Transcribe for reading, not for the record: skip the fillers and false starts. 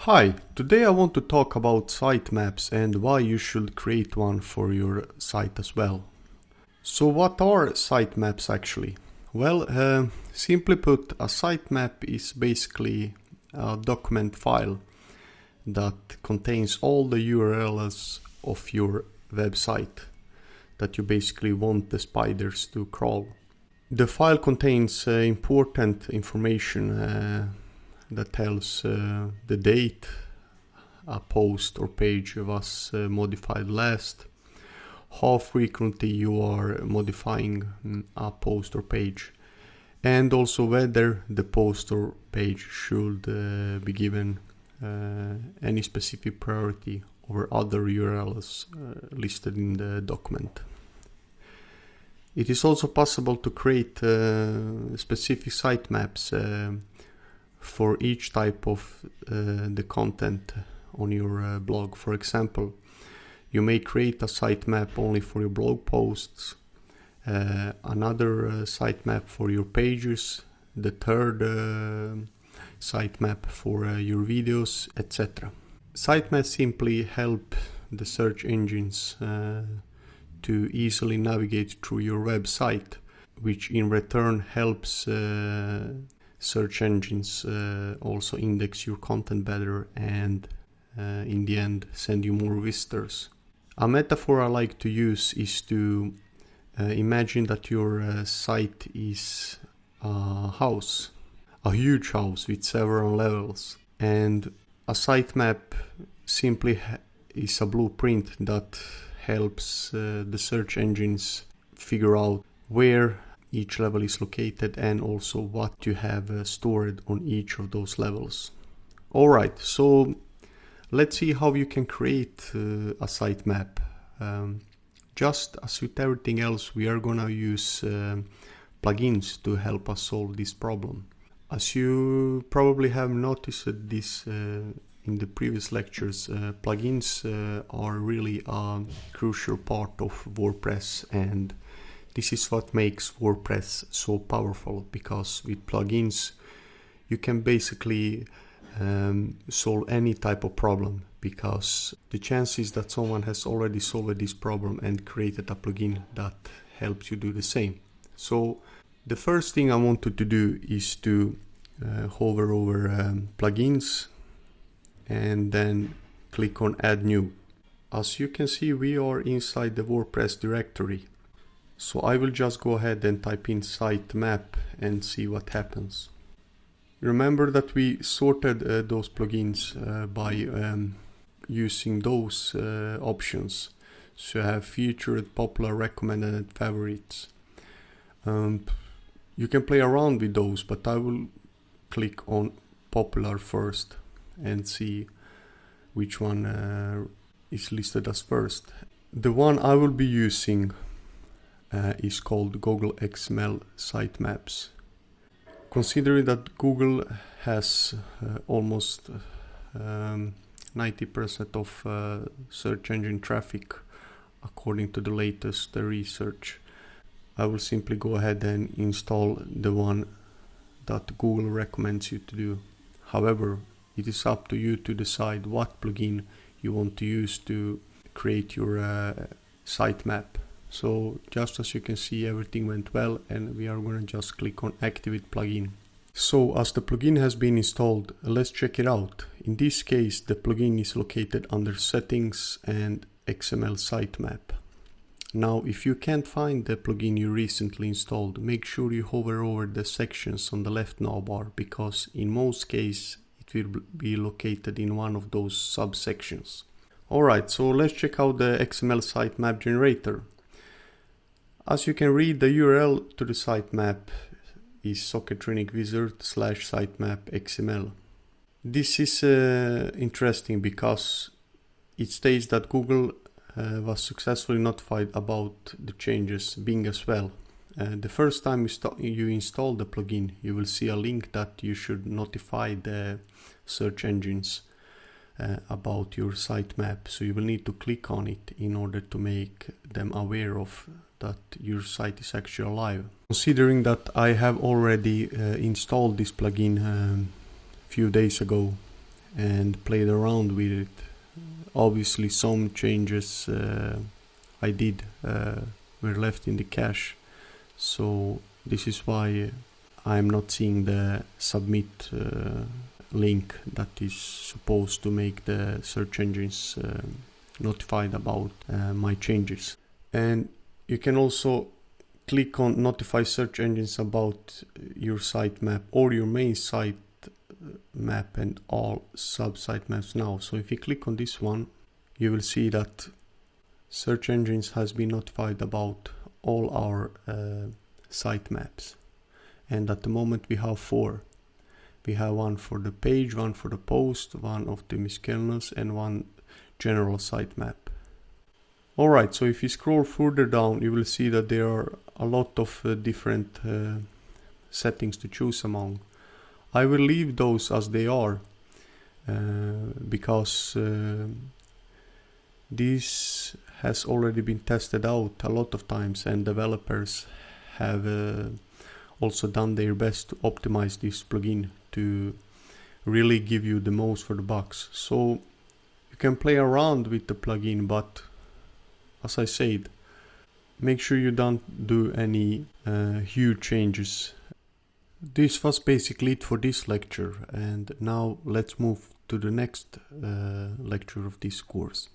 Hi, today I want to talk about sitemaps and why you should create one for your site as well. So what are sitemaps actually? Well, simply put, a sitemap is basically a document file that contains all the URLs of your website that you basically want the spiders to crawl. The file contains important information that tells the date a post or page was modified last, how frequently you are modifying a post or page, and also whether the post or page should be given any specific priority over other URLs listed in the document. It is also possible to create specific sitemaps for each type of the content on your blog. For example, you may create a sitemap only for your blog posts, another sitemap for your pages, the third sitemap for your videos, etc. Sitemaps simply help the search engines to easily navigate through your website, which in return helps search engines also index your content better and in the end send you more visitors. A metaphor I like to use is to imagine that your site is a house, a huge house with several levels, and a sitemap simply is a blueprint that helps the search engines figure out where each level is located and also what you have stored on each of those levels. Alright, so let's see how you can create a sitemap. Just as with everything else, we are gonna use plugins to help us solve this problem. As you probably have noticed this in the previous lectures, plugins are really a crucial part of WordPress, and this is what makes WordPress so powerful, because with plugins you can basically solve any type of problem, because the chances that someone has already solved this problem and created a plugin that helps you do the same. So the first thing I wanted to do is to hover over plugins and then click on add new. As you can see, we are inside the WordPress directory. So I will just go ahead and type in sitemap and see what happens. Remember that we sorted those plugins by using those options. So I have featured, popular, recommended and favorites. You can play around with those, but I will click on popular first and see which one is listed as first. The one I will be using is called Google XML Sitemaps. Considering that Google has almost 90% of search engine traffic according to the latest research, I will simply go ahead and install the one that Google recommends you to do. However, it is up to you to decide what plugin you want to use to create your sitemap. So just as you can see, everything went well, and we are going to just click on activate plugin. So as the plugin has been installed, let's check it out. In this case, the plugin is located under settings and XML sitemap. Now, if you can't find the plugin you recently installed, make sure you hover over the sections on the left navbar, because in most cases it will be located in one of those subsections. Alright, so let's check out the XML sitemap generator. As you can read, the URL to the sitemap is socketraining-wizard/sitemap XML. This is interesting because it states that Google was successfully notified about the changes, Bing as well. The first time you install the plugin, you will see a link that you should notify the search engines about your sitemap. So you will need to click on it in order to make them aware of that your site is actually live. Considering that I have already installed this plugin a few days ago, and played around with it. Obviously some changes I did were left in the cache, so this is why I'm not seeing the submit link that is supposed to make the search engines notified about my changes. And you can also click on notify search engines about your sitemap or your main site map and all sub-site maps now. So if you click on this one, you will see that search engines has been notified about all our site maps. And at the moment we have 4. We have one for the page, one for the post, one of the miscellaneous, and one general sitemap. Alright, so if you scroll further down, you will see that there are a lot of different settings to choose among. I will leave those as they are because this has already been tested out a lot of times, and developers have also done their best to optimize this plugin to really give you the most for the bucks. So you can play around with the plugin, but as I said, make sure you don't do any huge changes. This was basically it for this lecture, and now let's move to the next lecture of this course.